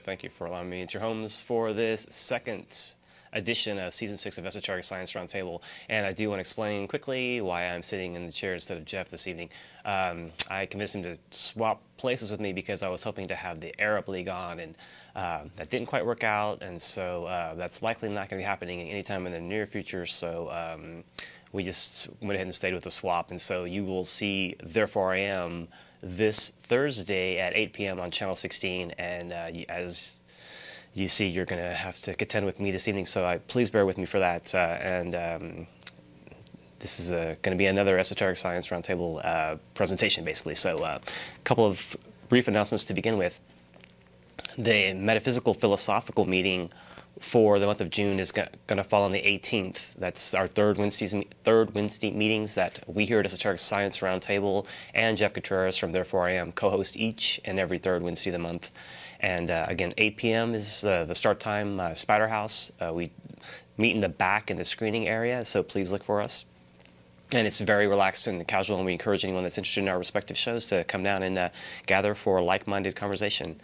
Thank you for allowing me into your homes for this second edition of Season 6 of Esoteric Science Roundtable. And I do want to explain quickly why I'm sitting in the chair instead of Jeff this evening. I convinced him to swap places with me because I was hoping to have the Arab League on, and that didn't quite work out, and so that's likely not going to be happening anytime in the near future. So we just went ahead and stayed with the swap, and so you will see Therefore I Am this Thursday at 8 p.m. on Channel 16, and as you see, you're going to have to contend with me this evening, so please bear with me for that. This is going to be another Esoteric Science Roundtable presentation, basically. So a couple of brief announcements to begin with. The Metaphysical Philosophical meeting for the month of June is going to fall on the 18th. That's our third Wednesday meetings that we here at Esoteric Science Roundtable and Jeff Contreras from Therefore I Am co-host each and every third Wednesday of the month. And again, 8 p.m. is the start time, Spider House. We meet in the back in the screening area, so please look for us. And it's very relaxed and casual, and we encourage anyone that's interested in our respective shows to come down and gather for a like-minded conversation.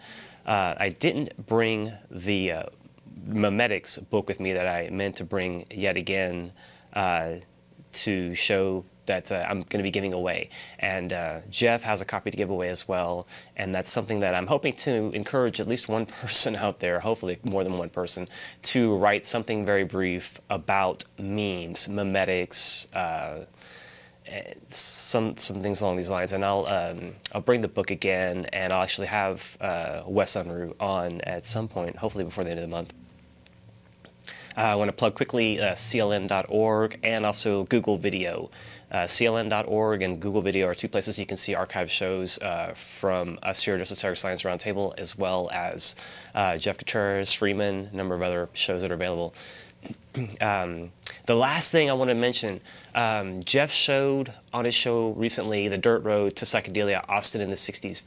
I didn't bring the memetics book with me that I meant to bring yet again to show that I'm going to be giving away. And Jeff has a copy to give away as well, and that's something that I'm hoping to encourage at least one person out there, hopefully more than one person, to write something very brief about memes, memetics, some things along these lines. And I'll bring the book again, and I'll actually have Wes Unruh on at some point, hopefully before the end of the month. I want to plug quickly cln.org and also Google Video. cln.org and Google Video are two places you can see archived shows from us here at Esoteric Science Roundtable, as well as Jeff Contreras, Freeman, a number of other shows that are available. The last thing I want to mention, Jeff showed on his show recently The Dirt Road to Psychedelia, Austin in the 60s.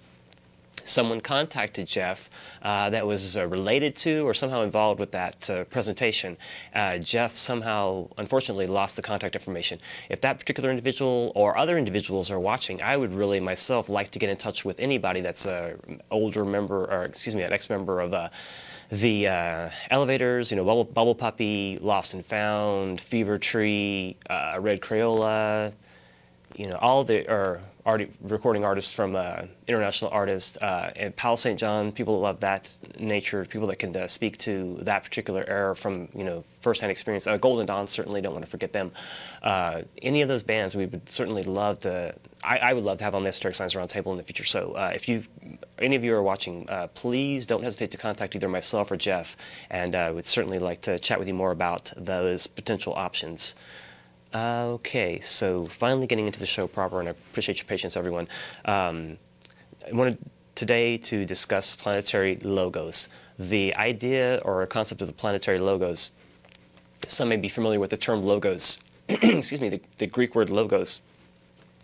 Someone contacted Jeff that was related to or somehow involved with that presentation. Jeff somehow, unfortunately, lost the contact information. If that particular individual or other individuals are watching, I would really myself like to get in touch with anybody that's an older member, or excuse me, an ex-member of the Elevators, you know, Bubble Puppy, Lost and Found, Fever Tree, Red Crayola, you know, all the recording artists from international artists, and Pal St. John, people that love that nature, people that can speak to that particular era from, you know, firsthand experience. Golden Dawn, certainly don't want to forget them. Any of those bands, we would certainly love to. I would love to have on the Esoteric Science Roundtable in the future. So if any of you are watching, please don't hesitate to contact either myself or Jeff, and I would certainly like to chat with you more about those potential options. Okay, so finally getting into the show proper, and I appreciate your patience, everyone. I wanted today to discuss planetary logos. The idea or concept of the planetary logos, some may be familiar with the term logos, excuse me, the Greek word logos,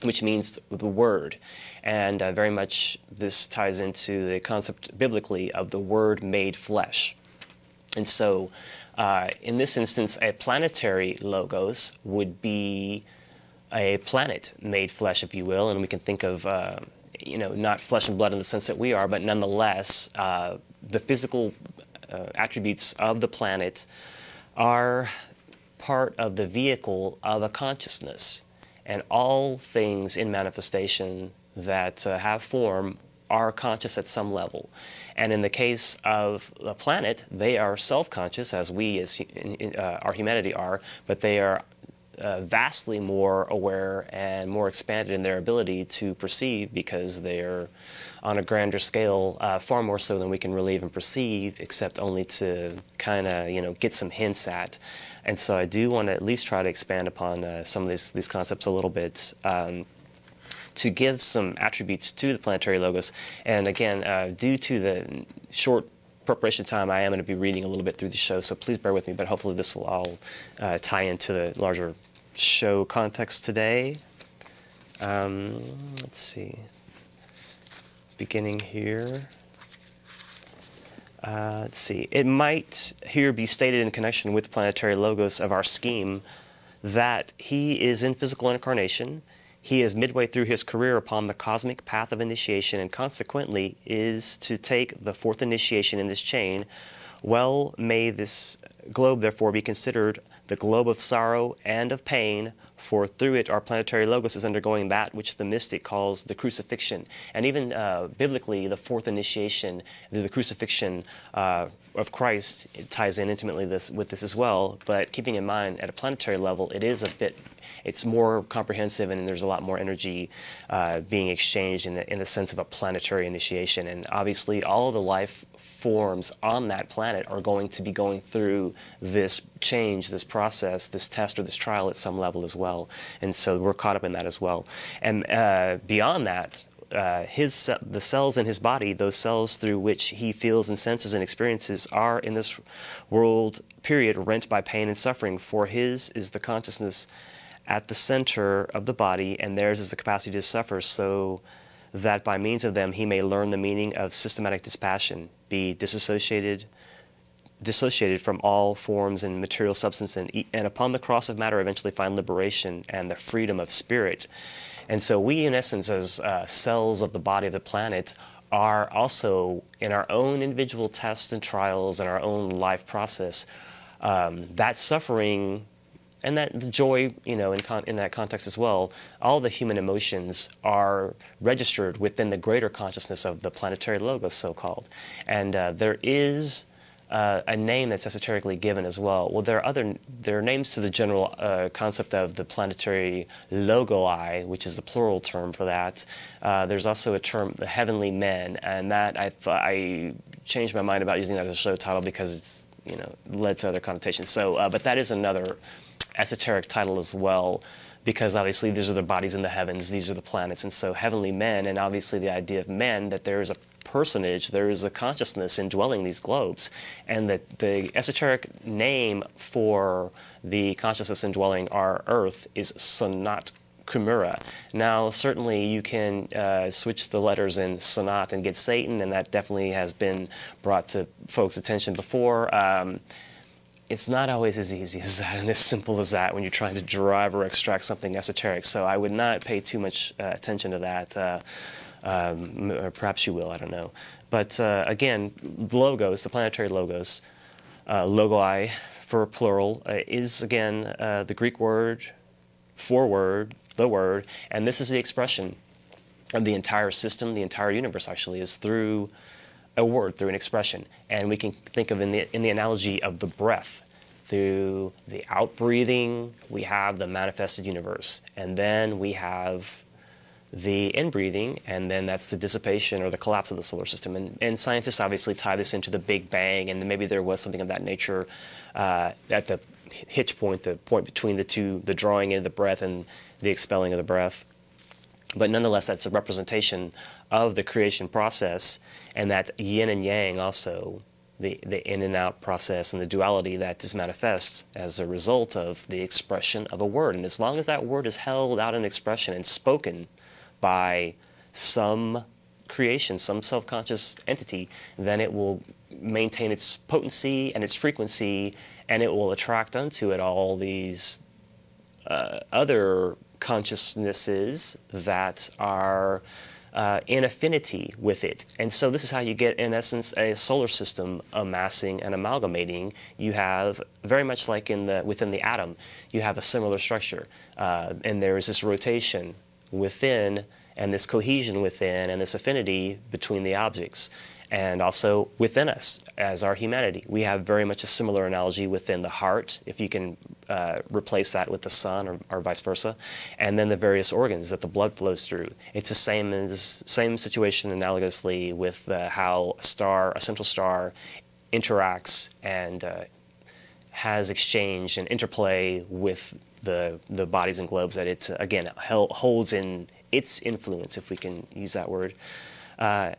which means the word. And very much this ties into the concept biblically of the word made flesh. And so in this instance, a planetary logos would be a planet made flesh, if you will, and we can think of, you know, not flesh and blood in the sense that we are, but nonetheless, the physical attributes of the planet are part of the vehicle of a consciousness, and all things in manifestation that have form are conscious at some level. And in the case of the planet, they are self-conscious, as we, as our humanity are, but they are vastly more aware and more expanded in their ability to perceive, because they're on a grander scale, far more so than we can really even perceive, except only to kind of, you know, get some hints at. And so I do want to at least try to expand upon some of these concepts a little bit, to give some attributes to the planetary logos. And again, due to the short preparation time, I am going to be reading a little bit through the show, so please bear with me, but hopefully this will all tie into the larger show context today. Let's see. Beginning here. Let's see. It might here be stated in connection with planetary logos of our scheme that he is in physical incarnation. He is midway through his career upon the cosmic path of initiation, and consequently is to take the fourth initiation in this chain. Well may this globe therefore be considered the globe of sorrow and of pain, for through it our planetary logos is undergoing that which the mystic calls the crucifixion. And even biblically, the fourth initiation, the crucifixion of Christ, it ties in intimately with this as well. But keeping in mind, at a planetary level, it is a bit, it's more comprehensive, and there's a lot more energy being exchanged in the sense of a planetary initiation. And obviously, all of the life forms on that planet are going to be going through this change, this process, this test or this trial at some level as well. And so we're caught up in that as well. And beyond that, the cells in his body, those cells through which he feels and senses and experiences, are in this world period rent by pain and suffering. For his is the consciousness at the center of the body, and theirs is the capacity to suffer, so that by means of them he may learn the meaning of systematic dispassion, be dissociated from all forms and material substance, and upon the cross of matter eventually find liberation and the freedom of spirit. And so we, in essence, as cells of the body of the planet, are also, in our own individual tests and trials and our own life process, that suffering and that joy, you know, in that context as well, all the human emotions are registered within the greater consciousness of the planetary logos, so-called. And there is a name that's esoterically given as well. Well, there are names to the general concept of the planetary logoi, which is the plural term for that. There's also a term, the heavenly men, and that I changed my mind about using that as a show title because it's, you know, led to other connotations. So, but that is another esoteric title as well, because obviously these are the bodies in the heavens, these are the planets, and so heavenly men, and obviously the idea of men, that there is a personage, there is a consciousness indwelling these globes, and that the esoteric name for the consciousness indwelling our Earth is Sanat Kumara. Now, certainly you can switch the letters in Sanat and get Satan, and that definitely has been brought to folks' attention before. It's not always as easy as that and as simple as that when you're trying to derive or extract something esoteric. So I would not pay too much attention to that. Or perhaps you will, I don't know. But again, the logos, the planetary logos, logoi for plural, is again the Greek word for word, the word, and this is the expression of the entire system, the entire universe actually, is through a word, through an expression. And we can think of in the analogy of the breath. Through the outbreathing, we have the manifested universe. And then we have the inbreathing, and then that's the dissipation or the collapse of the solar system. And scientists obviously tie this into the Big Bang, and maybe there was something of that nature at the hitch point, the point between the two, the drawing in of the breath and the expelling of the breath. But nonetheless, that's a representation of the creation process, and that yin and yang also, the in and out process and the duality that is manifest as a result of the expression of a word. And as long as that word is held out in expression and spoken by some creation, some self-conscious entity, then it will maintain its potency and its frequency, and it will attract unto it all these other consciousnesses that are in affinity with it. And so this is how you get, in essence, a solar system amassing and amalgamating. You have, very much like within the atom, you have a similar structure. And there is this rotation within, and this cohesion within, and this affinity between the objects. And also within us, as our humanity. We have very much a similar analogy within the heart, if you can replace that with the sun, or vice versa, and then the various organs that the blood flows through. It's the same situation analogously with how a central star interacts and has exchange and interplay with the bodies and globes that it, again, holds in its influence, if we can use that word.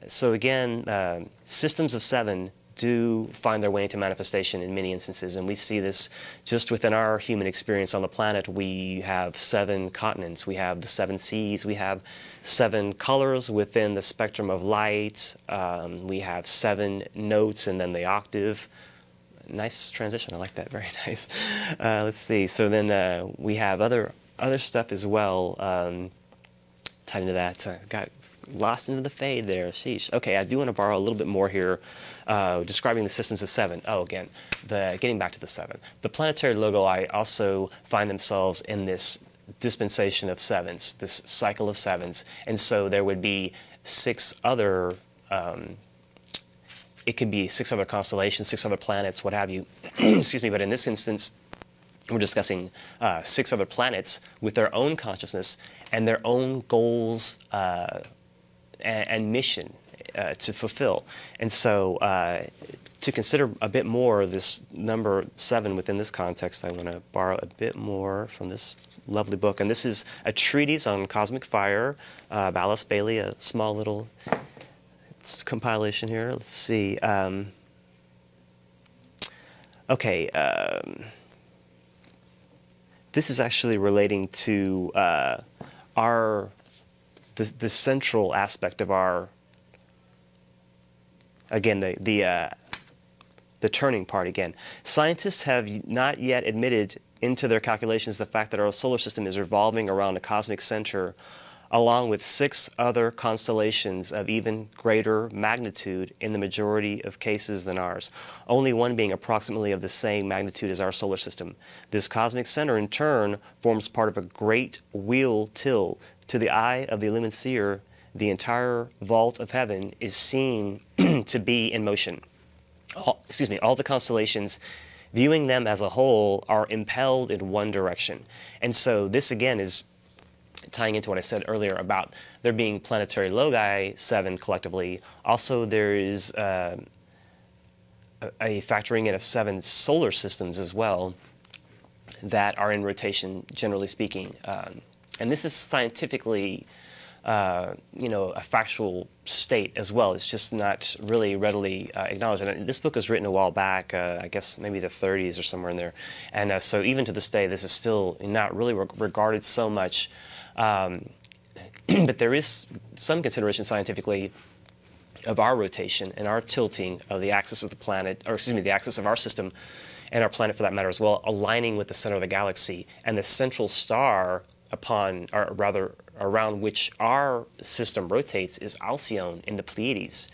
So again, systems of seven do find their way into manifestation in many instances, and we see this just within our human experience on the planet. We have 7 continents, we have the 7 seas, we have 7 colors within the spectrum of light, we have 7 notes and then the octave. Nice transition, I like that, very nice. Let's see, so then we have other stuff as well. tied into that. Got lost into the fade there. Sheesh. Okay, I do want to borrow a little bit more here, describing the systems of seven. Oh, again, getting back to the seven. The planetary logoi also find themselves in this dispensation of sevens, this cycle of sevens, and so there would be six other. It could be six other constellations, six other planets, what have you. Excuse me. But in this instance, we're discussing six other planets with their own consciousness and their own goals and mission to fulfill. And so to consider a bit more this number seven within this context, I want to borrow a bit more from this lovely book. And this is a treatise on cosmic fire by Alice Bailey, a small little compilation here. Let's see. Okay. This is actually relating to the central aspect of our, again, the turning part again. Scientists have not yet admitted into their calculations the fact that our solar system is revolving around a cosmic center along with six other constellations of even greater magnitude in the majority of cases than ours, only one being approximately of the same magnitude as our solar system. This cosmic center, in turn, forms part of a great wheel till. To the eye of the illumined seer, the entire vault of heaven is seen to be in motion. All the constellations, viewing them as a whole, are impelled in one direction. And so this, again, is tying into what I said earlier about there being planetary logi, seven collectively. Also, there is a factoring in of seven solar systems as well that are in rotation, generally speaking. And this is scientifically, a factual state as well. It's just not really readily acknowledged. And this book was written a while back, I guess maybe the 30s or somewhere in there. And so even to this day, this is still not really regarded so much. But there is some consideration scientifically of our rotation and our tilting of the axis of the planet, or excuse me, the axis of our system and our planet for that matter as well, aligning with the center of the galaxy. And the central star around which our system rotates is Alcyone in the Pleiades.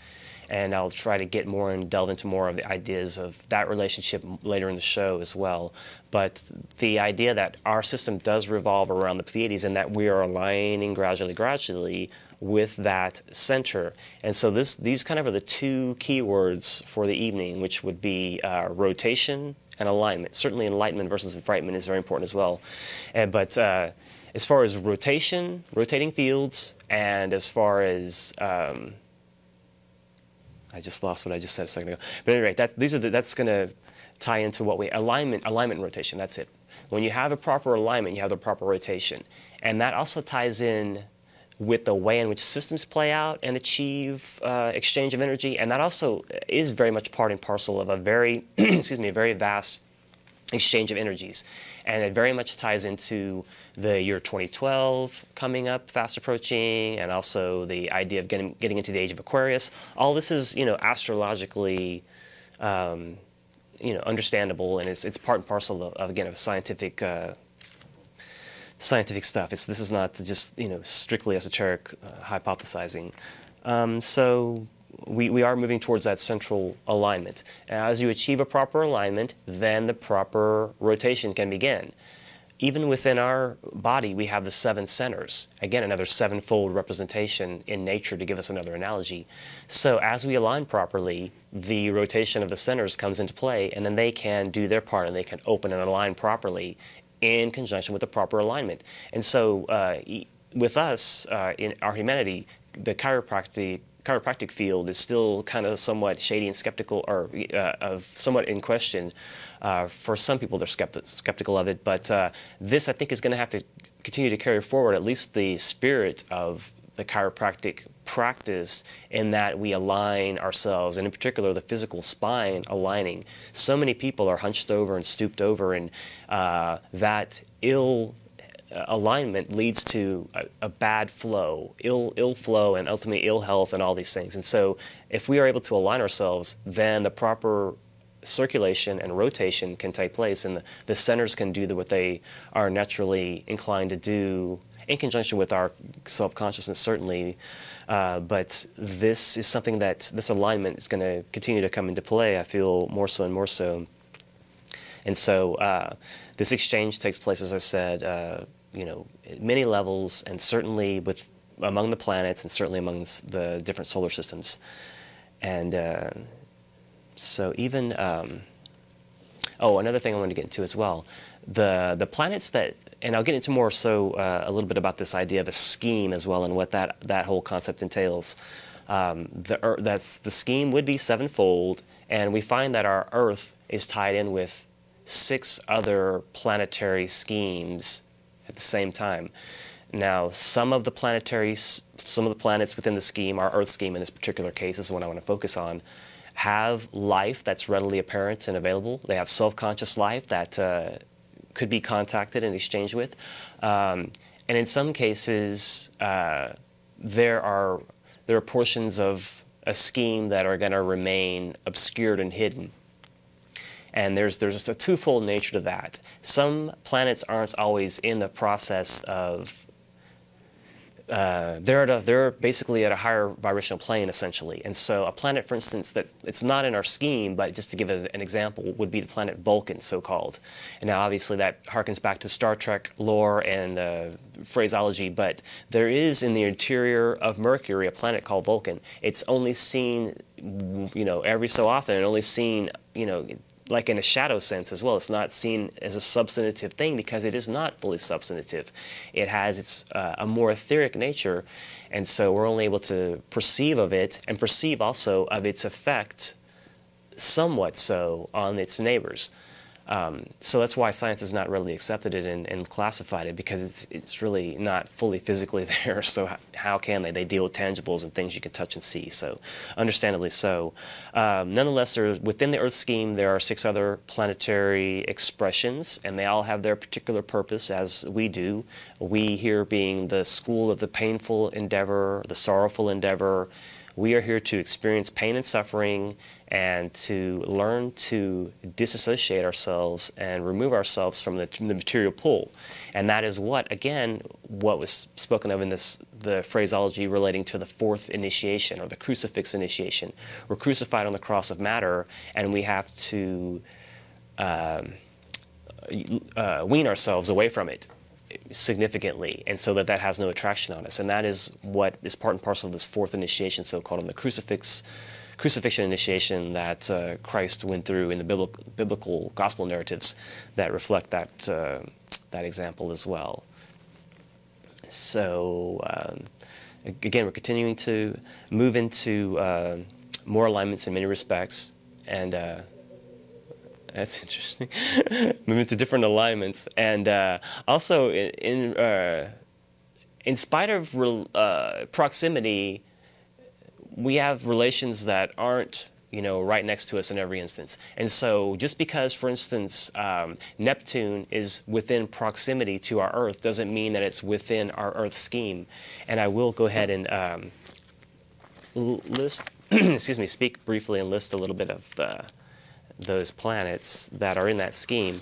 And I'll try to get more and delve into more of the ideas of that relationship later in the show as well. But the idea that our system does revolve around the Pleiades and that we are aligning gradually with that center. And so these kind of are the two keywords for the evening, which would be rotation and alignment. Certainly Enlightenment versus Enfrightenment is very important as well. But as far as rotating fields, and as far as I just lost what I just said a second ago. But anyway, that's going to tie into what alignment and rotation. That's it. When you have a proper alignment, you have the proper rotation, and that also ties in with the way in which systems play out and achieve exchange of energy, and that also is very much part and parcel of a very very vast exchange of energies. And it very much ties into the year 2012 coming up, fast approaching, and also the idea of getting into the age of Aquarius. All this is, astrologically, understandable, and it's part and parcel of again, of scientific stuff. This is not just, strictly esoteric hypothesizing. So we are moving towards that central alignment. As you achieve a proper alignment, then the proper rotation can begin. Even within our body, we have the seven centers. Again, another sevenfold representation in nature, to give us another analogy. So as we align properly, the rotation of the centers comes into play, and then they can do their part, and they can open and align properly in conjunction with the proper alignment. And so with us, in our humanity, the chiropractic field is still kind of somewhat shady and skeptical, or somewhat in question. For some people, they're skeptical of it, but this, I think, is going to have to continue to carry forward at least the spirit of the chiropractic practice, in that we align ourselves, and in particular the physical spine aligning. So many people are hunched over and stooped over, and that ill alignment leads to a bad flow, ill flow, and ultimately ill health, and all these things. And so if we are able to align ourselves, then the proper circulation and rotation can take place, and the centers can do what they are naturally inclined to do in conjunction with our self-consciousness, certainly. But this is something that this alignment is going to continue to come into play, I feel, more so and more so. And so this exchange takes place, as I said, at many levels, and certainly among the planets, and certainly among the different solar systems. And so even, another thing I wanted to get into as well, the planets that, and I'll get into more so a little bit about this idea of a scheme as well, and what that whole concept entails. The scheme would be sevenfold, and we find that our Earth is tied in with 6 other planetary schemes at the same time. Now, some of the planets within the scheme, our Earth scheme in this particular case is what I want to focus on, have life that's readily apparent and available. They have self-conscious life that could be contacted and exchanged with. And in some cases, there are portions of a scheme that are going to remain obscured and hidden. And there's just a twofold nature to that. Some planets aren't always in the process of they're basically at a higher vibrational plane, essentially. And so a planet, for instance, that it's not in our scheme, but just to give an example, would be the planet Vulcan, so-called. And now, obviously, that harkens back to Star Trek lore and phraseology, but there is in the interior of Mercury a planet called Vulcan. It's only seen, every so often, and only seen, like in a shadow sense as well. It's not seen as a substantive thing because it is not fully substantive. It has a more etheric nature, and so we're only able to perceive of it and perceive also of its effect somewhat so on its neighbors. So that's why science has not readily accepted it and classified it, because it's really not fully physically there. So how can they? They deal with tangibles and things you can touch and see. So understandably so. Nonetheless, within the Earth scheme, there are 6 other planetary expressions, and they all have their particular purpose, as we do. We here being the school of the painful endeavor, the sorrowful endeavor. We are here to experience pain and suffering and to learn to disassociate ourselves and remove ourselves from the material pull. And that is what was spoken of in the phraseology relating to the 4th initiation, or the crucifix initiation. We're crucified on the cross of matter, and we have to wean ourselves away from it significantly, and so that has no attraction on us. And that is what is part and parcel of this 4th initiation, so-called, in the crucifixion initiation that Christ went through in the biblical gospel narratives that reflect that example as well. So again, we're continuing to move into more alignments in many respects, and that's interesting. Moving to different alignments, and also in spite of proximity, we have relations that aren't, right next to us in every instance. And so just because, for instance, Neptune is within proximity to our Earth doesn't mean that it's within our Earth scheme. And I will go ahead and list, speak briefly and list a little bit of those planets that are in that scheme.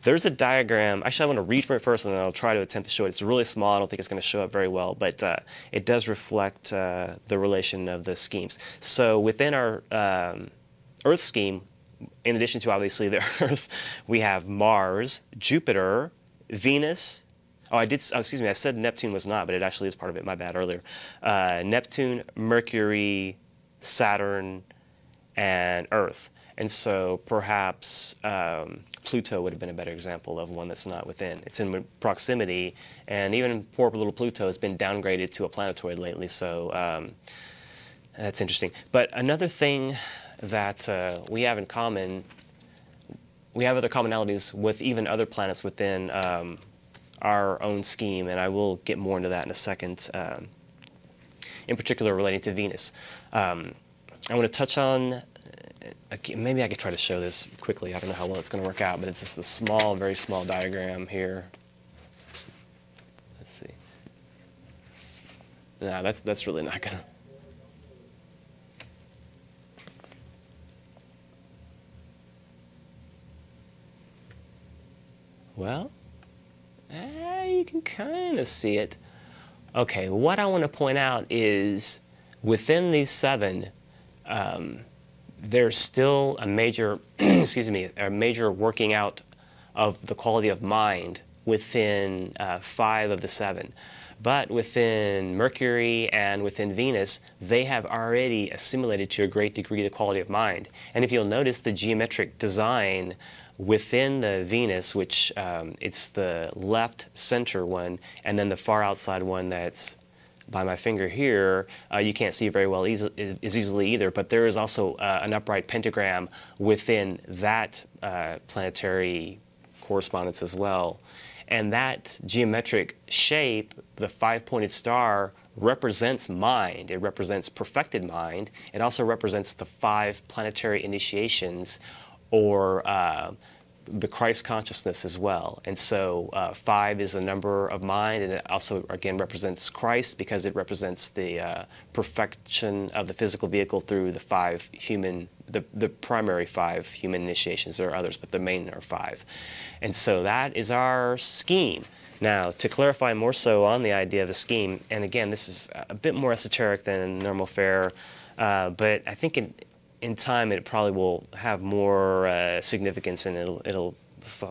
There's a diagram. Actually, I want to read from it first, and then I'll try to attempt to show it. It's really small. I don't think it's going to show up very well, but it does reflect the relation of the schemes. So within our Earth scheme, in addition to obviously the Earth, we have Mars, Jupiter, Venus. I said Neptune was not, but it actually is part of it. My bad earlier. Neptune, Mercury, Saturn, and Earth. And so perhaps Pluto would have been a better example of one that's not within. It's in proximity, and even poor little Pluto has been downgraded to a planetoid lately, so that's interesting. But another thing that we have in common, we have other commonalities with even other planets within our own scheme, and I will get more into that in a second, in particular relating to Venus. I want to touch on, maybe I could try to show this quickly. I don't know how well it's going to work out, but it's just a small, very small diagram here. Let's see. No, that's really not going to. Well, you can kind of see it. Okay, what I want to point out is within these seven, there's still a major, excuse me, a major working out of the quality of mind within 5 of the 7. But within Mercury and within Venus, they have already assimilated to a great degree the quality of mind. And if you'll notice the geometric design within the Venus, which it's the left center one, and then the far outside one that's by my finger here, you can't see very well is easily either, but there is also an upright pentagram within that planetary correspondence as well. And that geometric shape, the 5-pointed star, represents mind. It represents perfected mind. It also represents the 5 planetary initiations, or the Christ consciousness as well. And so 5 is a number of mind, and it also, again, represents Christ because it represents the perfection of the physical vehicle through the 5 human, the primary 5 human initiations. There are others, but the main are 5. And so that is our scheme. Now, to clarify more so on the idea of the scheme, and again, this is a bit more esoteric than normal fare, but I think in time it probably will have more significance, and it'll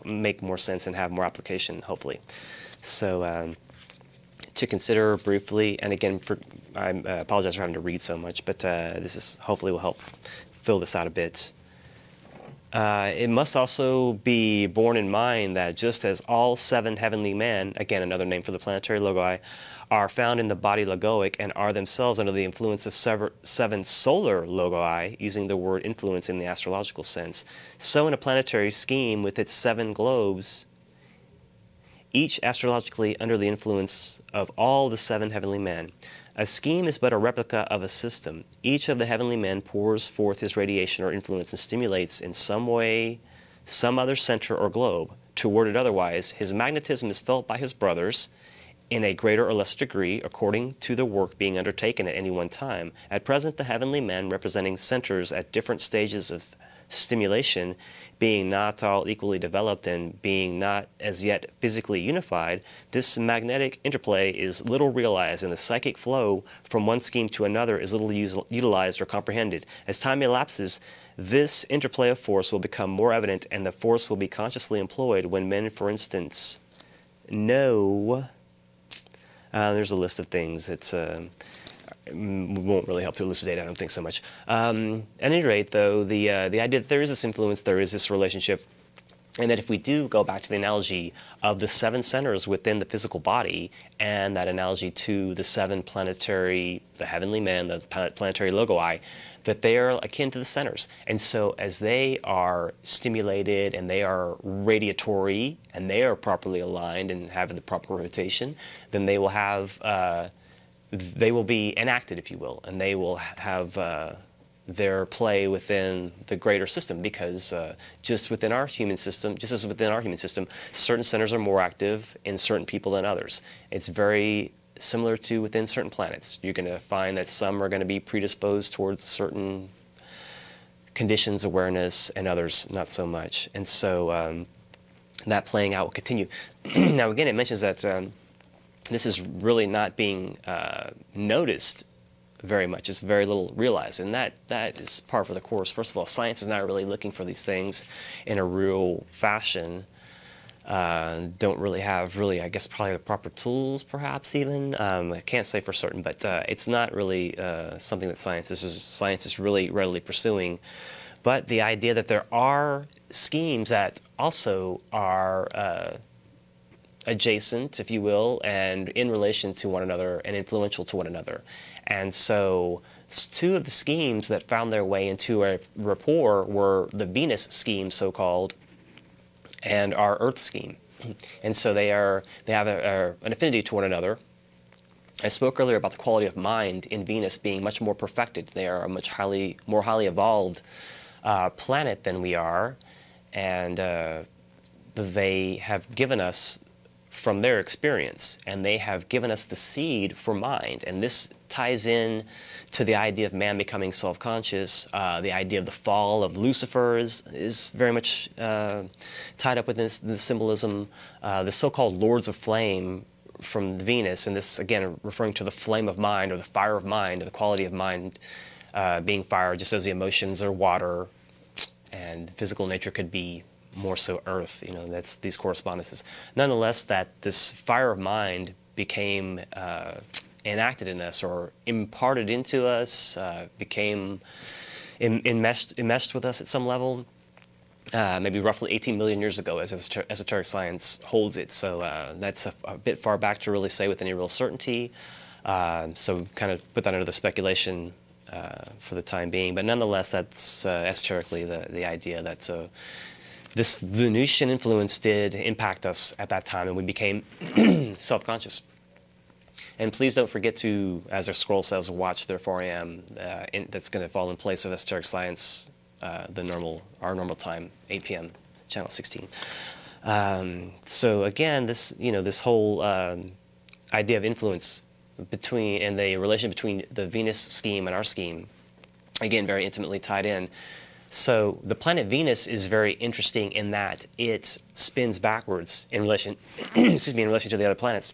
make more sense and have more application, hopefully. So to consider briefly, and again, I apologize for having to read so much, but this is hopefully will help fill this out a bit. It must also be borne in mind that just as all 7 heavenly men, again another name for the planetary logi, are found in the body logoic and are themselves under the influence of 7 solar logi, using the word influence in the astrological sense, so in a planetary scheme with its 7 globes, each astrologically under the influence of all the 7 heavenly men. A scheme is but a replica of a system. Each of the heavenly men pours forth his radiation or influence and stimulates in some way some other center or globe. To word it otherwise, his magnetism is felt by his brothers in a greater or less degree according to the work being undertaken at any one time. At present, the heavenly men, representing centers at different stages of stimulation, being not all equally developed and being not as yet physically unified, this magnetic interplay is little realized, and the psychic flow from one scheme to another is little utilized or comprehended. As time elapses, this interplay of force will become more evident, and the force will be consciously employed when men, for instance, know... there's a list of things. It's won't really help to elucidate, I don't think so much. At any rate, though, the idea that there is this influence, there is this relationship, and that if we do go back to the analogy of the 7 centers within the physical body, and that analogy to the 7 planetary, the heavenly men, the planetary logi, that they are akin to the centers. And so as they are stimulated and they are radiatory and they are properly aligned and have the proper rotation, then they will have they will be enacted, if you will, and they will have their play within the greater system, because just within our human system, just as within our human system, certain centers are more active in certain people than others. It's very similar to within certain planets. You're going to find that some are going to be predisposed towards certain conditions, awareness, and others not so much. And so that playing out will continue. Now, again, it mentions that this is really not being noticed very much. It's very little realized, and that is par for the course. First of all, science is not really looking for these things in a real fashion. Don't really have, I guess, probably the proper tools, perhaps even. I can't say for certain, but it's not really something that science is really readily pursuing. But the idea that there are schemes that also are adjacent, if you will, and in relation to one another and influential to one another. And so 2 of the schemes that found their way into a rapport were the Venus scheme, so-called, and our Earth scheme. And so they have an affinity to one another. I spoke earlier about the quality of mind in Venus being much more perfected. They are a much more highly evolved planet than we are, and they have given us from their experience, and they have given us the seed for mind. And this ties in to the idea of man becoming self-conscious. The idea of the fall of Lucifer is very much tied up with this, the symbolism. The so-called Lords of Flame from Venus, and this again referring to the flame of mind or the fire of mind, or the quality of mind being fire, just as the emotions are water, and physical nature could be more so earth. You know, that's these correspondences. Nonetheless, that this fire of mind became enacted in us or imparted into us, became enmeshed with us at some level, maybe roughly 18 million years ago, as esoteric science holds it. So that's a bit far back to really say with any real certainty. So kind of put that under the speculation for the time being. But nonetheless, that's esoterically the idea that this Venusian influence did impact us at that time, and we became self-conscious. And please don't forget to, as our scroll says, watch their 4 a.m. That's going to fall in place of esoteric science, our normal time, 8 p.m., channel 16. So again, this whole idea of influence and the relation between the Venus scheme and our scheme, again, very intimately tied in. So the planet Venus is very interesting in that it spins backwards in relation, excuse me, in relation to the other planets.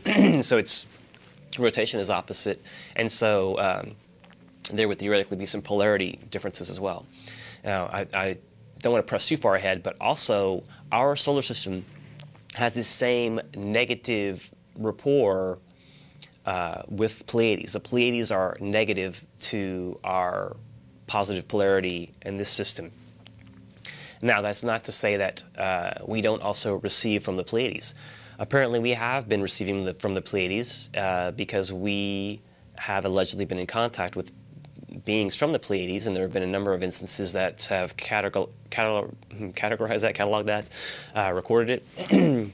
And so its rotation is opposite, and so there would theoretically be some polarity differences as well. Now, I don't want to press too far ahead, but also our solar system has this same negative rapport with Pleiades. The Pleiades are negative to our positive polarity in this system. Now, that's not to say that we don't also receive from the Pleiades. Apparently, we have been receiving from the Pleiades because we have allegedly been in contact with beings from the Pleiades, and there have been a number of instances that have cataloged that, recorded it.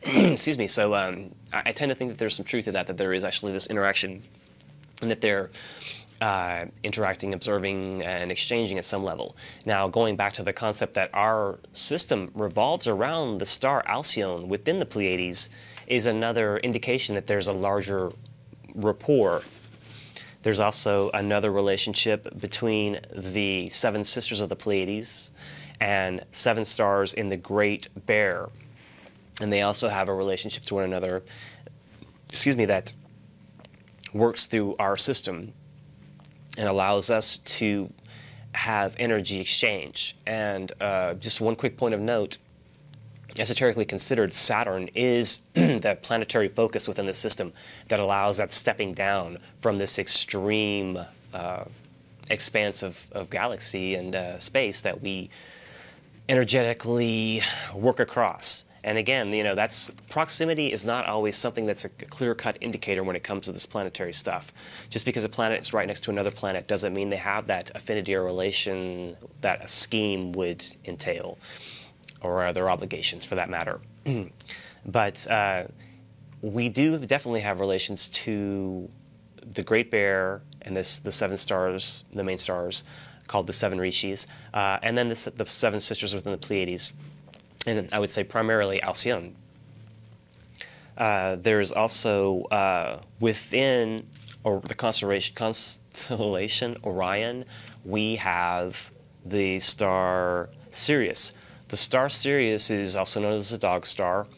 Excuse me. So I tend to think that there's some truth to that there is actually this interaction, and that they're interacting, observing, and exchanging at some level. Now, going back to the concept that our system revolves around the star Alcyone within the Pleiades is another indication that there's a larger rapport. There's also another relationship between the 7 sisters of the Pleiades and 7 stars in the Great Bear. And they also have a relationship to one another, excuse me, that works through our system and allows us to have energy exchange. And just one quick point of note, esoterically considered, Saturn is that planetary focus within the system that allows that stepping down from this extreme expanse of galaxy and space that we energetically work across. And again, you know, that's proximity is not always something that's a clear-cut indicator when it comes to this planetary stuff. Just because a planet is right next to another planet doesn't mean they have that affinity or relation that a scheme would entail, or other obligations for that matter. But we do definitely have relations to the Great Bear and the 7 stars, the main stars, called the 7 Rishis, and then the 7 sisters within the Pleiades. And I would say primarily Alcyone. There is also within the constellation Orion, we have the star Sirius. The star Sirius is also known as the dog star,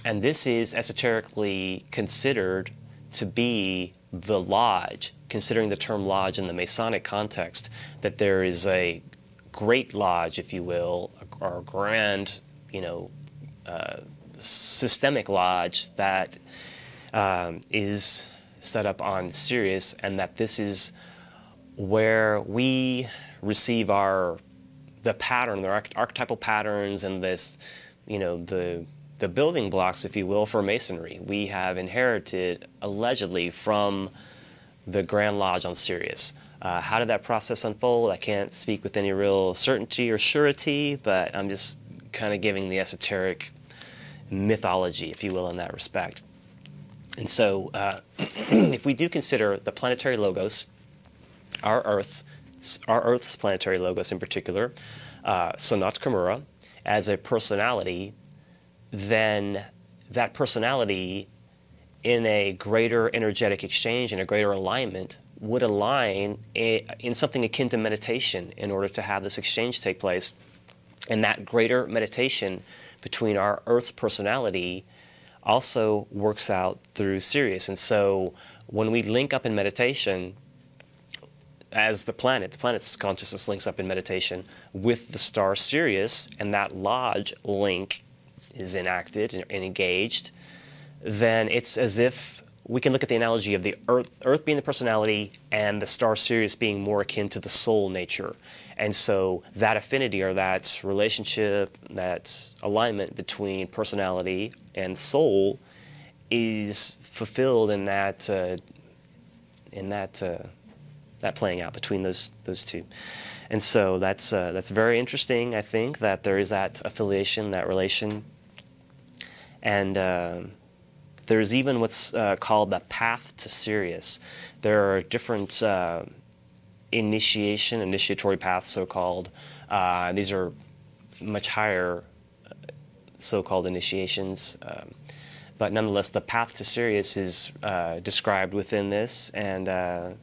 and this is esoterically considered to be the lodge, considering the term lodge in the Masonic context, that there is a great lodge, if you will, or a grand, systemic lodge that is set up on Sirius, and that this is where we receive the pattern, the archetypal patterns, and this, the building blocks, if you will, for Masonry. We have inherited, allegedly, from the Grand Lodge on Sirius. How did that process unfold? I can't speak with any real certainty or surety, but I'm just kind of giving the esoteric mythology, if you will, in that respect. And so if we do consider the planetary logos, our Earth's planetary logos in particular, Sanat Kumara, as a personality, then that personality in a greater energetic exchange, in a greater alignment would align in something akin to meditation in order to have this exchange take place. And that greater meditation between our Earth's personality also works out through Sirius. And so when we link up in meditation, as the planet's consciousness links up in meditation with the star Sirius, and that lodge link is enacted and engaged, then it's as if we can look at the analogy of the Earth being the personality and the star Sirius being more akin to the soul nature. And so that affinity, or that relationship, that alignment between personality and soul is fulfilled in that playing out between those two. And so that's very interesting, I think, that there is that affiliation, that relation. And there's even what's called the path to Sirius. There are different initiatory paths, so-called. These are much higher so-called initiations. But nonetheless, the path to Sirius is described within this. And I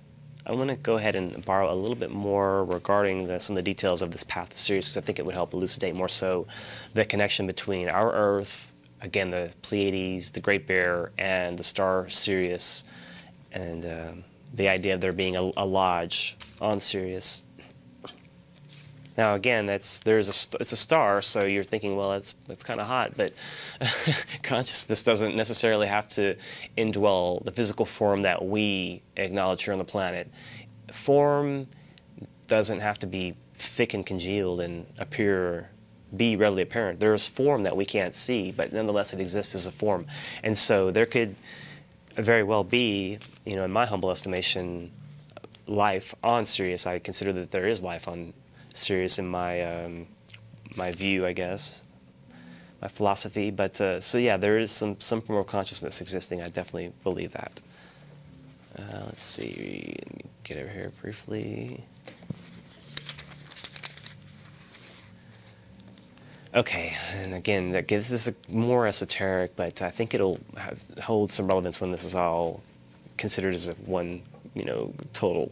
want to go ahead and borrow a little bit more regarding some of the details of this path to Sirius, because I think it would help elucidate more so the connection between our Earth, again, the Pleiades, the Great Bear, and the star Sirius, and the idea of there being a lodge on Sirius. Now, again, it's a star, so you're thinking, well, it's kind of hot, but consciousness doesn't necessarily have to indwell the physical form that we acknowledge here on the planet. Form doesn't have to be thick and congealed and be readily apparent. There is form that we can't see, but nonetheless it exists as a form. And so there could very well be, in my humble estimation, life on Sirius. I consider that there is life on Sirius in my my view, I guess, my philosophy. But so yeah, there is some form of consciousness existing. I definitely believe that. Let's see. Let me get over here briefly. Okay, and again, this is more esoteric, but I think it'll hold some relevance when this is all considered as one, total.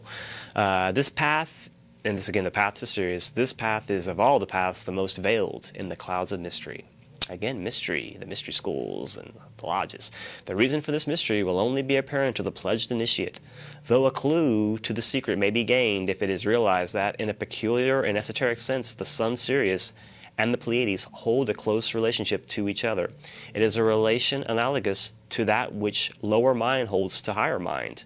This path. And this, again, the path to Sirius, this path is, of all the paths, the most veiled in the clouds of mystery. Again, mystery, the mystery schools and the lodges. The reason for this mystery will only be apparent to the pledged initiate, though a clue to the secret may be gained if it is realized that, in a peculiar and esoteric sense, the sun Sirius and the Pleiades hold a close relationship to each other. It is a relation analogous to that which lower mind holds to higher mind.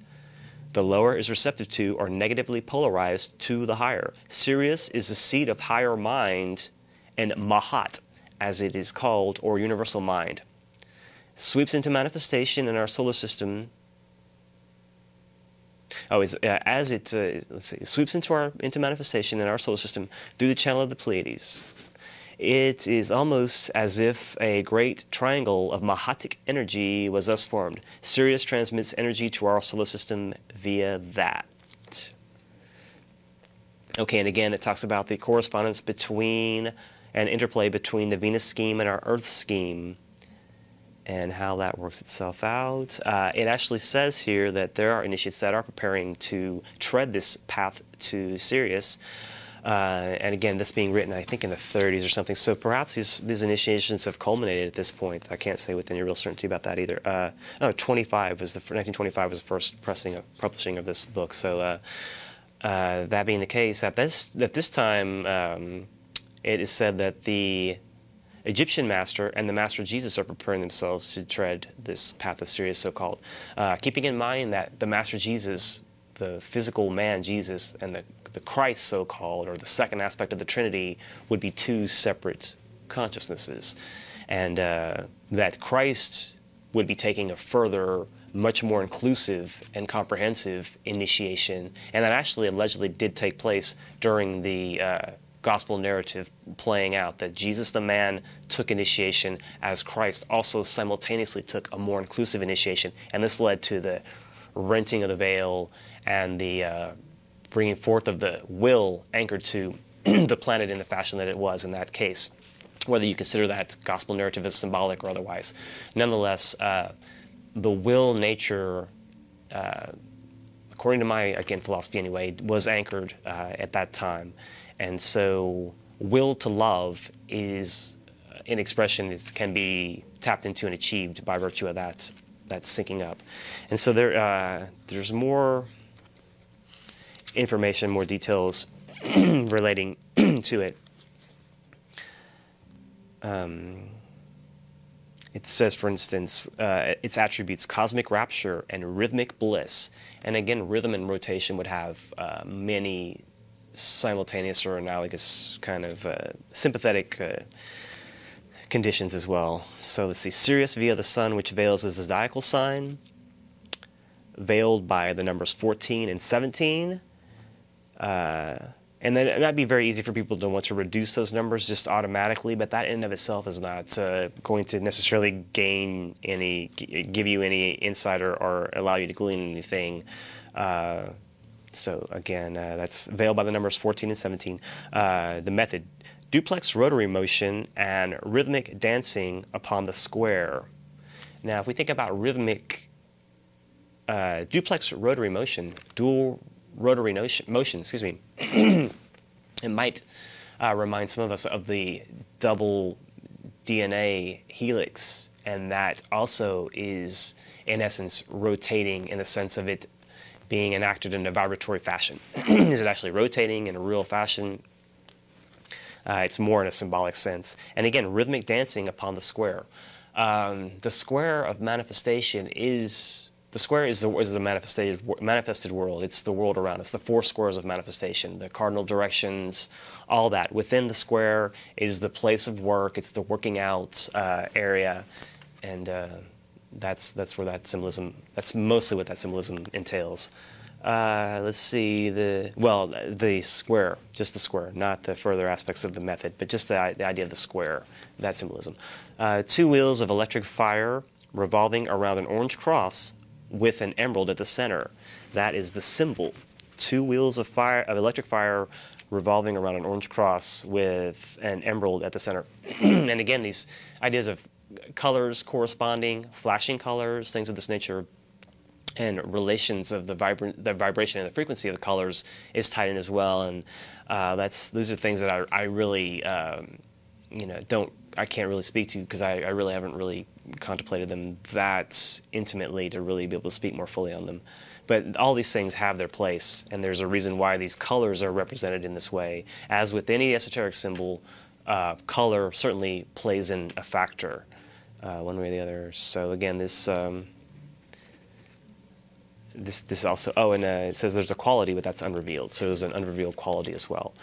The lower is receptive to or negatively polarized to the higher. Sirius is the seat of higher mind, and Mahat, as it is called, or universal mind, sweeps into manifestation in our solar system. Sweeps into manifestation in our solar system through the channel of the Pleiades. It is almost as if a great triangle of Mahatic energy was thus formed. Sirius transmits energy to our solar system via that. Okay, and again, it talks about the correspondence between and interplay between the Venus scheme and our Earth scheme and how that works itself out. It actually says here that there are initiates that are preparing to tread this path to Sirius. And again, this being written, I think, in the 30s or something. So perhaps these initiations have culminated at this point. I can't say with any real certainty about that either. 1925 was the first publishing of this book. So that being the case, at this time, it is said that the Egyptian master and the master Jesus are preparing themselves to tread this path of Sirius, so-called. Keeping in mind that the master Jesus, the physical man Jesus, and the Christ, so-called, or the second aspect of the Trinity, would be two separate consciousnesses. And that Christ would be taking a further, much more inclusive and comprehensive initiation. And that actually allegedly did take place during the gospel narrative playing out, that Jesus the man took initiation as Christ also simultaneously took a more inclusive initiation. And this led to the renting of the veil and the bringing forth of the will anchored to the planet in the fashion that it was in that case, whether you consider that gospel narrative as symbolic or otherwise. Nonetheless, the will nature, according to my, again, philosophy anyway, was anchored at that time. And so will to love is an expression that can be tapped into and achieved by virtue of that syncing up. And so there's more information, more details relating to it. It says, for instance, its attributes: cosmic rapture and rhythmic bliss. And again, rhythm and rotation would have many simultaneous or analogous kind of sympathetic conditions as well. So let's see, Sirius via the sun, which veils as a zodiacal sign, veiled by the numbers 14 and 17. And then that'd be very easy for people to want to reduce those numbers just automatically, but that in and of itself is not going to necessarily give you any insight or allow you to glean anything. So again, that's veiled by the numbers 14 and 17. The method: duplex rotary motion and rhythmic dancing upon the square. Now, if we think about rhythmic duplex rotary motion, dual rotary motion, excuse me, it might remind some of us of the double DNA helix, and that also is, in essence, rotating in the sense of it being enacted in a vibratory fashion. Is it actually rotating in a real fashion? It's more in a symbolic sense. And again, rhythmic dancing upon the square. The square of manifestation is... The square is the manifested world. It's the world around us, the four squares of manifestation, the cardinal directions, all that. Within the square is the place of work. It's the working out area, and that's where that symbolism. That's mostly what that symbolism entails. Let's see, the square, just the square, not the further aspects of the method, but just the idea of the square, that symbolism. Two wheels of electric fire revolving around an orange cross with an emerald at the center. That is the symbol. Two wheels of electric fire revolving around an orange cross with an emerald at the center. And again, these ideas of colors corresponding, flashing colors, things of this nature, and relations of the vibration and the frequency of the colors is tied in as well. And those are things that I really I can't really speak to, because I really haven't really contemplated them that intimately to really be able to speak more fully on them. But all these things have their place, and there's a reason why these colors are represented in this way. As with any esoteric symbol, color certainly plays in a factor, one way or the other. So again, this also, and it says there's a quality, but that's unrevealed. So there's an unrevealed quality as well.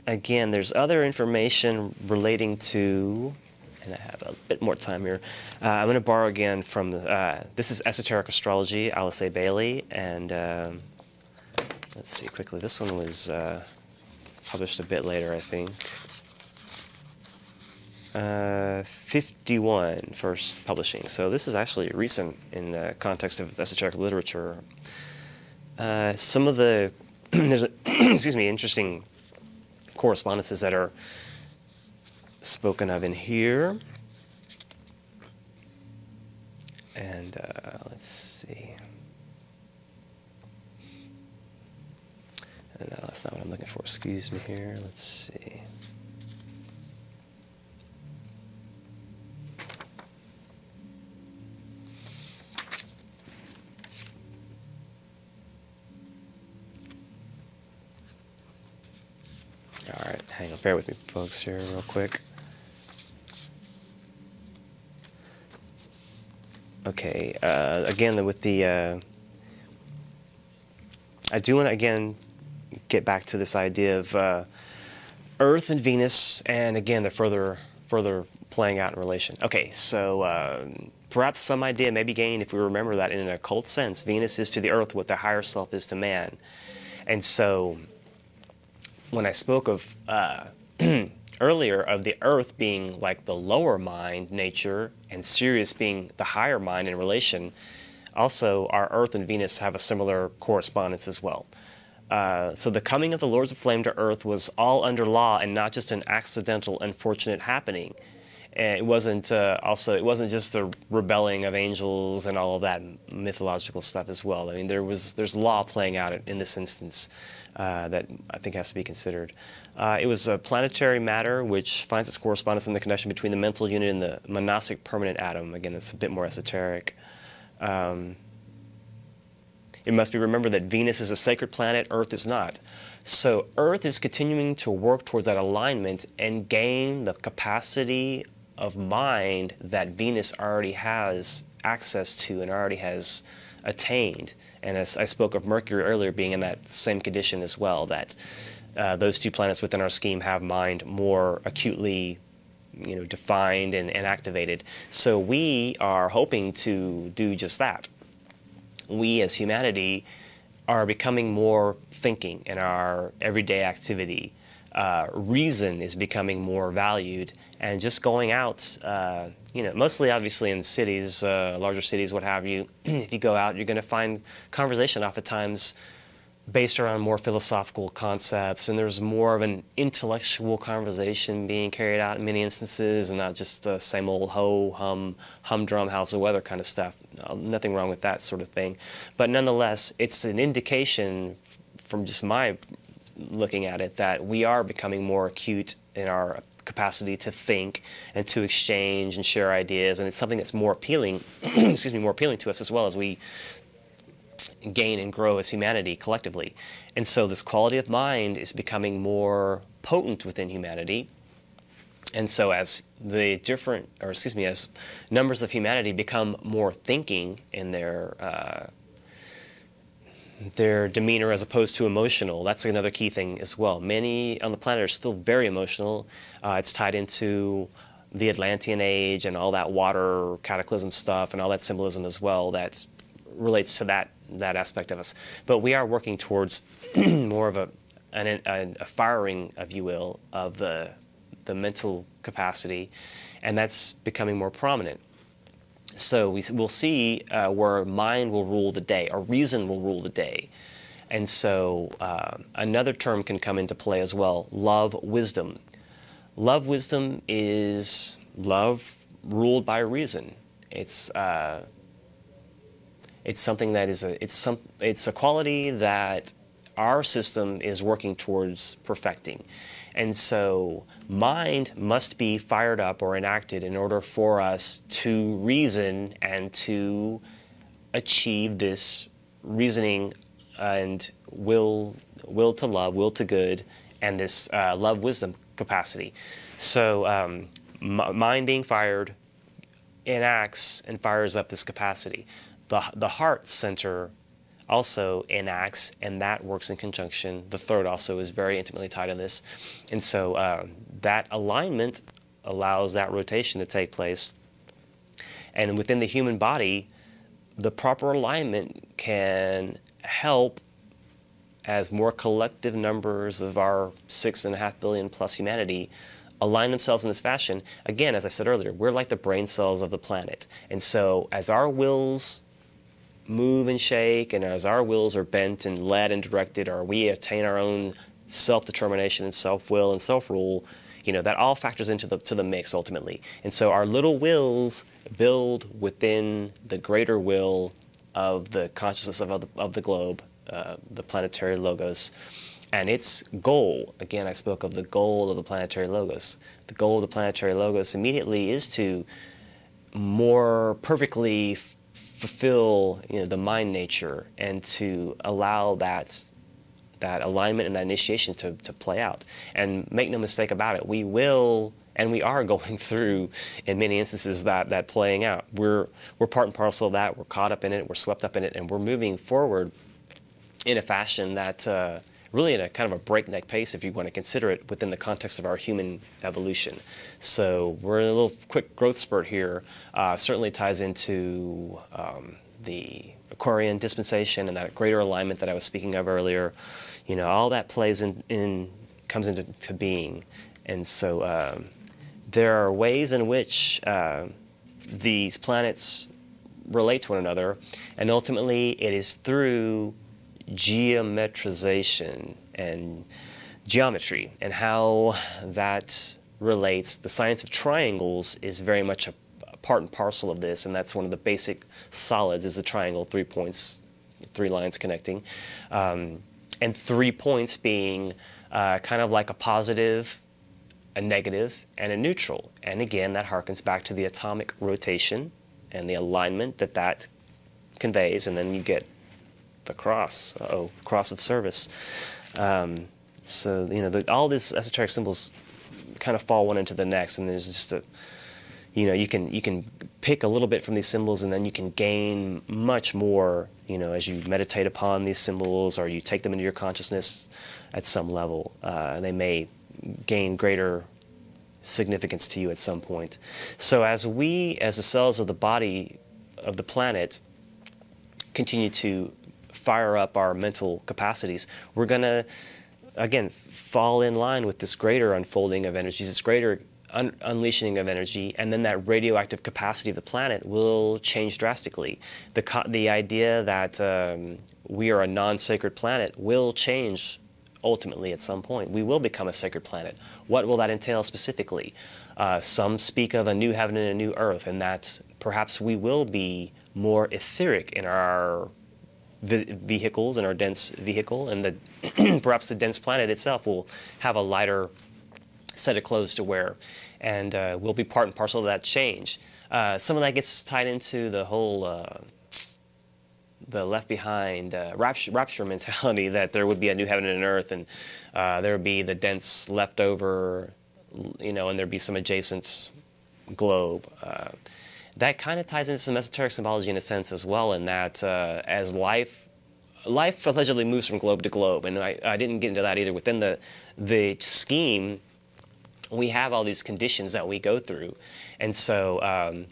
Again, there's other information relating to, and I have a bit more time here. I'm going to borrow again from, this is Esoteric Astrology, Alice A. Bailey, and let's see quickly. This one was published a bit later, I think. 51, first publishing. So this is actually recent in the context of esoteric literature. Some of the, there's excuse me, interesting correspondences that are spoken of in here. And let's see. No, that's not what I'm looking for. Excuse me here. Let's see. All right, hang on, bear with me, folks, here real quick. Okay, again, with the, I do want to, again, get back to this idea of Earth and Venus, and again, the further playing out in relation. Okay, so perhaps some idea may be gained if we remember that in an occult sense, Venus is to the Earth what the higher self is to man. And so, when I spoke of earlier of the Earth being like the lower mind nature and Sirius being the higher mind in relation, also our Earth and Venus have a similar correspondence as well. So the coming of the Lords of Flame to Earth was all under law and not just an accidental, unfortunate happening. And it wasn't it wasn't just the rebelling of angels and all of that mythological stuff as well. I mean, there's law playing out in this instance that I think has to be considered. It was a planetary matter which finds its correspondence in the connection between the mental unit and the monastic permanent atom. Again, it's a bit more esoteric. It must be remembered that Venus is a sacred planet, Earth is not. So Earth is continuing to work towards that alignment and gain the capacity of mind that Venus already has access to and already has attained. And as I spoke of Mercury earlier being in that same condition as well, that those two planets within our scheme have mind more acutely defined and activated. So we are hoping to do just that. We as humanity are becoming more thinking in our everyday activity. Reason is becoming more valued, and just going out, mostly obviously in cities, larger cities, what have you. If you go out, you're going to find conversation oftentimes based around more philosophical concepts, and there's more of an intellectual conversation being carried out in many instances, and not just the same old humdrum how's the weather kind of stuff. Nothing wrong with that sort of thing, but nonetheless, it's an indication from just my looking at it that we are becoming more acute in our capacity to think and to exchange and share ideas, and it's something that's more appealing, excuse me, more appealing to us as well as we gain and grow as humanity collectively. And so this quality of mind is becoming more potent within humanity. And so as the different, or excuse me, as numbers of humanity become more thinking in their demeanor as opposed to emotional, that's another key thing as well. Many on the planet are still very emotional. It's tied into the Atlantean age and all that water cataclysm stuff and all that symbolism as well that relates to that aspect of us. But we are working towards more of a firing, if you will, of the mental capacity, and that's becoming more prominent. So we'll see where mind will rule the day, or reason will rule the day. And so another term can come into play as well, love wisdom. Love wisdom is love ruled by reason. It's something that is it's a quality that our system is working towards perfecting. And so mind must be fired up or enacted in order for us to reason and to achieve this reasoning and will to love, will to good, and this love wisdom capacity. So mind being fired enacts and fires up this capacity. The heart center also enacts, and that works in conjunction. The throat also is very intimately tied in this. And so that alignment allows that rotation to take place. And within the human body, the proper alignment can help as more collective numbers of our 6.5 billion plus humanity align themselves in this fashion. Again, as I said earlier, we're like the brain cells of the planet. And so as our wills move and shake, and as our wills are bent and led and directed, or we attain our own self-determination and self-will and self-rule, that all factors into the mix ultimately. And so our little wills build within the greater will of the consciousness of the globe, the Planetary Logos. And its goal, again, I spoke of the goal of the Planetary Logos. The goal of the Planetary Logos immediately is to more perfectly fulfill the mind nature and to allow that alignment and that initiation to play out. And make no mistake about it, we will and we are going through in many instances that playing out. We're part and parcel of that. We're caught up in it, we're swept up in it, and we're moving forward in a fashion that really in a kind of a breakneck pace, if you want to consider it within the context of our human evolution. So we're in a little quick growth spurt here. Certainly ties into the Aquarian dispensation and that greater alignment that I was speaking of earlier. All that plays comes into being. And so there are ways in which these planets relate to one another, and ultimately it is through geometrization and geometry and how that relates, the science of triangles is very much a part and parcel of this, and that's one of the basic solids is a triangle, 3 points, 3 lines connecting, and 3 points being kind of like a positive, a negative, and a neutral. And again, that harkens back to the atomic rotation and the alignment that that conveys, and then you get the cross, cross of service. So, you know, all these esoteric symbols kind of fall one into the next, and there's just a, you know, you can pick a little bit from these symbols, and then you can gain much more, you know, as you meditate upon these symbols or you take them into your consciousness at some level. They may gain greater significance to you at some point. So as we, as the cells of the body of the planet, continue to fire up our mental capacities, we're going to, again, fall in line with this greater unfolding of energies, this greater unleashing of energy, and then that radioactive capacity of the planet will change drastically. The idea that we are a non-sacred planet will change ultimately at some point. We will become a sacred planet. What will that entail specifically? Some speak of a new heaven and a new earth, and that perhaps we will be more etheric in our vehicles, in our dense vehicle, and the perhaps the dense planet itself will have a lighter set of clothes to wear, and will be part and parcel of that change. Some of that gets tied into the whole the left behind rapture mentality, that there would be a new heaven and an earth, and there would be the dense leftover, you know, and there'd be some adjacent globe. That kind of ties into some esoteric symbology in a sense as well, in that as life allegedly moves from globe to globe, and I didn't get into that either. Within the scheme, we have all these conditions that we go through, and so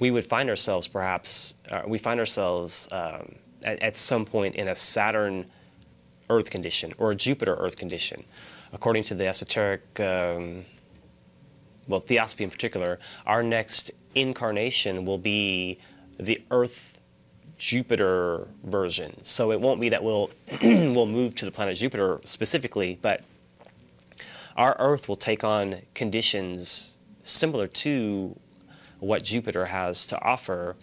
we would find ourselves perhaps, at some point in a Saturn Earth condition or a Jupiter Earth condition. According to the esoteric, well, theosophy in particular, our next incarnation will be the Earth Jupiter version. So it won't be that we'll move to the planet Jupiter specifically, but our Earth will take on conditions similar to what Jupiter has to offer,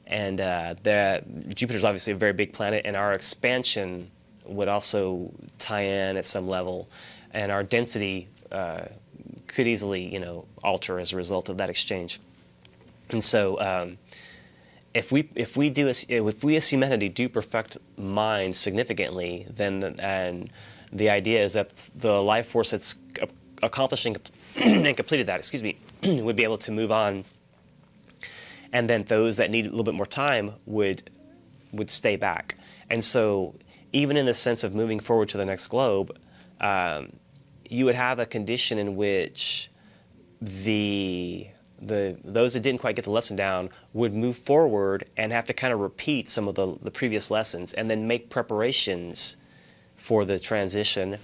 and Jupiter is obviously a very big planet, and our expansion would also tie in at some level, and our density could easily, you know, alter as a result of that exchange. And so, if we as humanity do perfect mind significantly, then and the idea is that the life force that's accomplishing and completed that, would be able to move on, and then those that need a little bit more time would stay back. And so, even in the sense of moving forward to the next globe, you would have a condition in which those that didn't quite get the lesson down would move forward and have to kind of repeat some of the previous lessons, and then make preparations for the transition.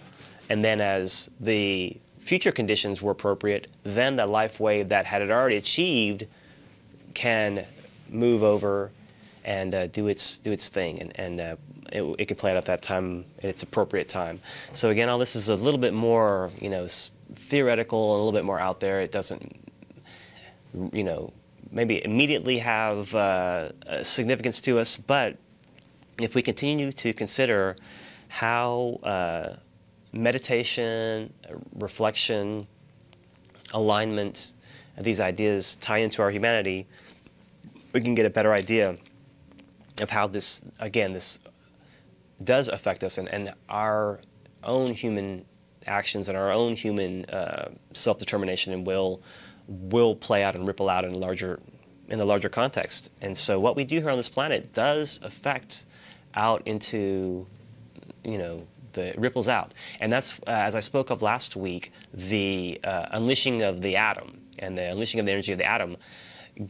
And then as the future conditions were appropriate, then the life wave that had it already achieved can move over and do its thing, and it can play out at that time, at its appropriate time. So again, all this is a little bit more, you know, theoretical and a little bit more out there. It doesn't, you know, maybe immediately have significance to us, but if we continue to consider how meditation, reflection, alignment, these ideas tie into our humanity, we can get a better idea of how this, again, this does affect us, and our own human actions and our own human self-determination and will play out and ripple out in the larger context. And so what we do here on this planet does affect out into, you know, the ripples out. And that's, as I spoke of last week, the unleashing of the atom and the unleashing of the energy of the atom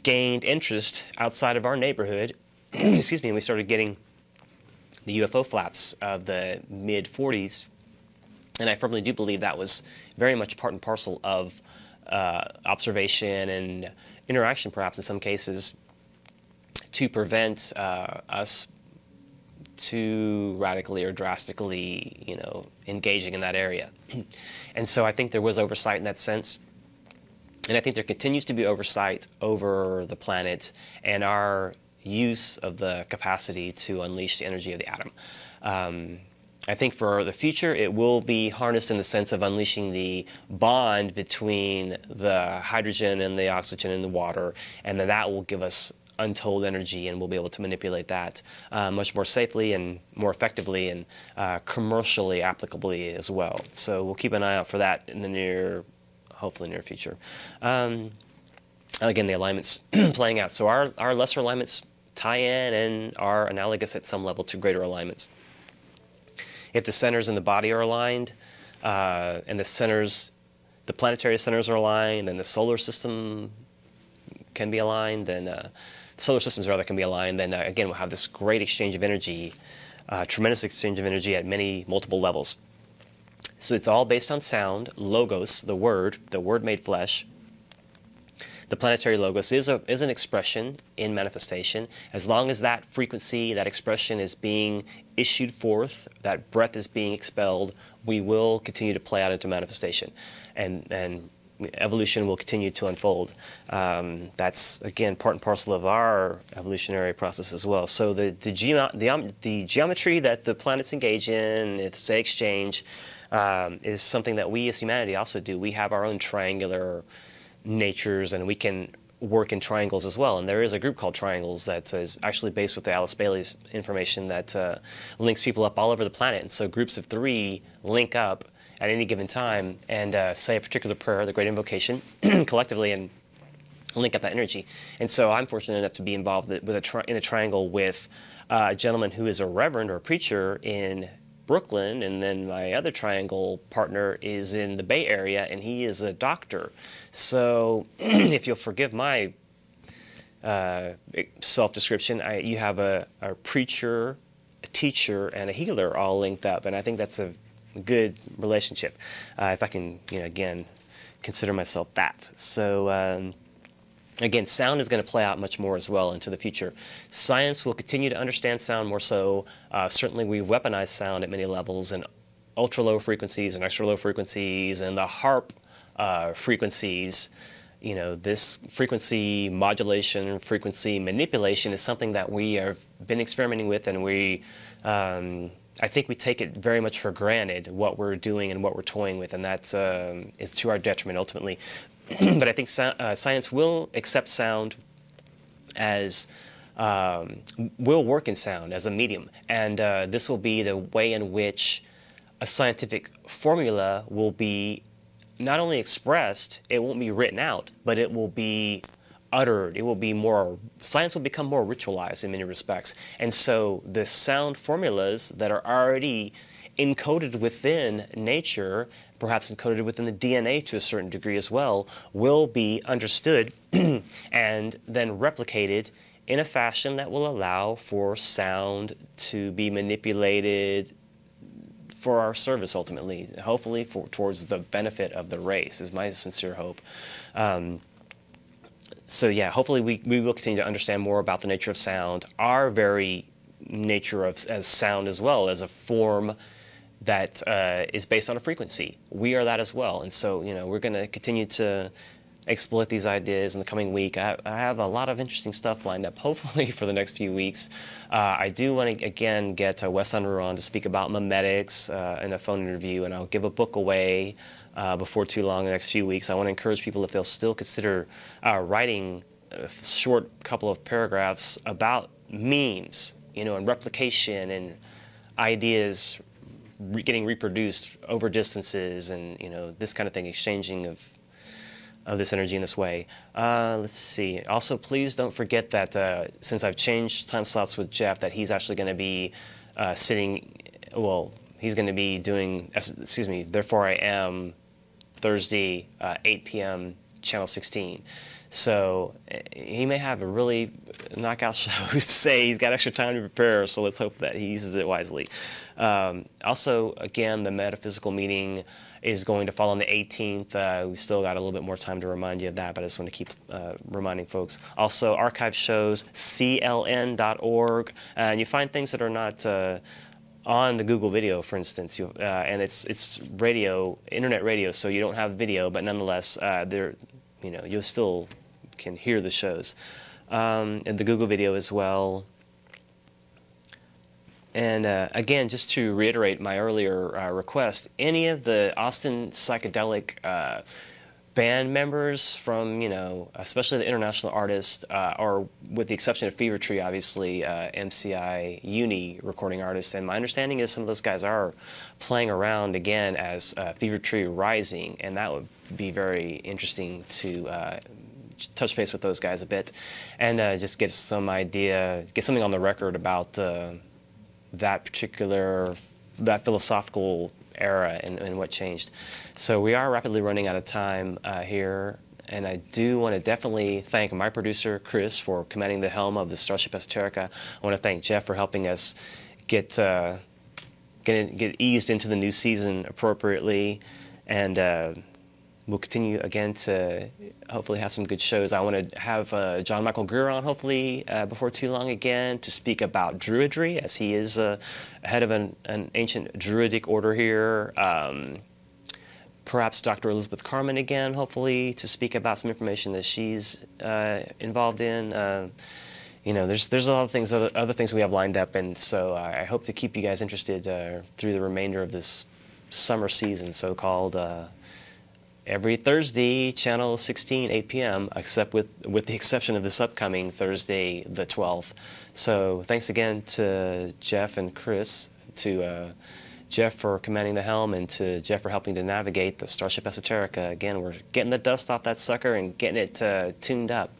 gained interest outside of our neighborhood. Excuse me, and we started getting the UFO flaps of the mid-40s. And I firmly do believe that was very much part and parcel of observation and interaction, perhaps in some cases, to prevent us too radically or drastically, you know, engaging in that area. And so I think there was oversight in that sense. And I think there continues to be oversight over the planet and our use of the capacity to unleash the energy of the atom. I think for the future, it will be harnessed in the sense of unleashing the bond between the hydrogen and the oxygen and the water, and then that will give us untold energy, and we'll be able to manipulate that much more safely and more effectively and commercially applicably as well. So we'll keep an eye out for that in the hopefully near future. Again, the alignments playing out. So our lesser alignments tie in and are analogous at some level to greater alignments. If the centers in the body are aligned, and the planetary centers are aligned, and the solar system can be aligned, then solar systems rather can be aligned, then again we'll have this great exchange of energy, tremendous exchange of energy at multiple levels. So it's all based on sound, logos, the word made flesh. The planetary logos is an expression in manifestation. As long as that frequency, that expression is being issued forth, that breath is being expelled, we will continue to play out into manifestation. And evolution will continue to unfold. That's, again, part and parcel of our evolutionary process as well. So the geometry that the planets engage in, say exchange, is something that we as humanity also do. We have our own triangular natures, and we can work in triangles as well. And there is a group called Triangles that is actually based with the Alice Bailey's information that links people up all over the planet. And so groups of 3 link up at any given time and say a particular prayer, the Great Invocation, collectively, and link up that energy. And so I'm fortunate enough to be involved in a triangle with a gentleman who is a reverend or a preacher in Brooklyn, and then my other triangle partner is in the Bay Area, and he is a doctor. So if you'll forgive my self-description, you have a preacher, a teacher, and a healer all linked up, and I think that's a good relationship, if I can, again, consider myself that. So again, sound is going to play out much more as well into the future. Science will continue to understand sound more so. Certainly we've weaponized sound at many levels, and ultra-low frequencies and extra-low frequencies and the HARP frequencies. This frequency modulation, frequency manipulation is something that we have been experimenting with, and I think we take it very much for granted what we're doing and what we're toying with, and that is to our detriment ultimately. But I think science will accept sound as, will work in sound as a medium. And this will be the way in which a scientific formula will be not only expressed, it won't be written out, but it will be uttered. It will be science will become more ritualized in many respects. And so the sound formulas that are already encoded within nature, perhaps encoded within the DNA to a certain degree as well, will be understood and then replicated in a fashion that will allow for sound to be manipulated for our service ultimately, hopefully towards the benefit of the race, is my sincere hope. So yeah, hopefully we will continue to understand more about the nature of sound, our very nature as sound as well, as a form that is based on a frequency. We are that as well. And so, we're going to continue to exploit these ideas in the coming week. I have a lot of interesting stuff lined up, hopefully, for the next few weeks. I do want to, again, get Wes Unruh on to speak about memetics in a phone interview, and I'll give a book away before too long in the next few weeks. I want to encourage people, if they'll still consider writing a short couple of paragraphs about memes, and replication and ideas getting reproduced over distances, and this kind of thing, exchanging of this energy in this way. Let's see. Also, please don't forget that since I've changed time slots with Jeff, that he's actually going to be he's going to be doing, Therefore I Am, Thursday, 8 p.m., Channel 16. So he may have a really knockout show. Who's to say? He's got extra time to prepare, so let's hope that he uses it wisely. Also, again, the metaphysical meeting is going to fall on the 18th. We still got a little bit more time to remind you of that, but I just want to keep reminding folks. Also, archive shows, cln.org, and you find things that are not on the Google video, for instance, and it's radio, internet radio, so you don't have video, but nonetheless, you know, you still can hear the shows. And the Google video as well. And again, just to reiterate my earlier request, any of the Austin psychedelic band members from, you know, especially the international artists, or with the exception of Fever Tree, obviously, MCI Uni recording artists, and my understanding is some of those guys are playing around again as Fever Tree Rising, and that would be very interesting to touch base with those guys a bit, and just get some idea, get something on the record about that philosophical era and what changed. So we are rapidly running out of time here, and I do want to definitely thank my producer, Chris, for commanding the helm of the Starship Esoterica. I want to thank Jeff for helping us get eased into the new season appropriately, and we'll continue again to hopefully have some good shows. I want to have John Michael Greer on hopefully before too long again to speak about Druidry, as he is head of an ancient Druidic order here. Perhaps Dr. Elizabeth Carmen again, hopefully, to speak about some information that she's involved in. You know, there's a lot of things, other things we have lined up, and so I hope to keep you guys interested through the remainder of this summer season, so-called. Every Thursday, channel 16, 8 p.m., except with the exception of this upcoming Thursday, the 12th. So thanks again to Jeff and Chris, to Jeff for commanding the helm, and to Jeff for helping to navigate the Starship Esoterica. Again, we're getting the dust off that sucker and getting it tuned up.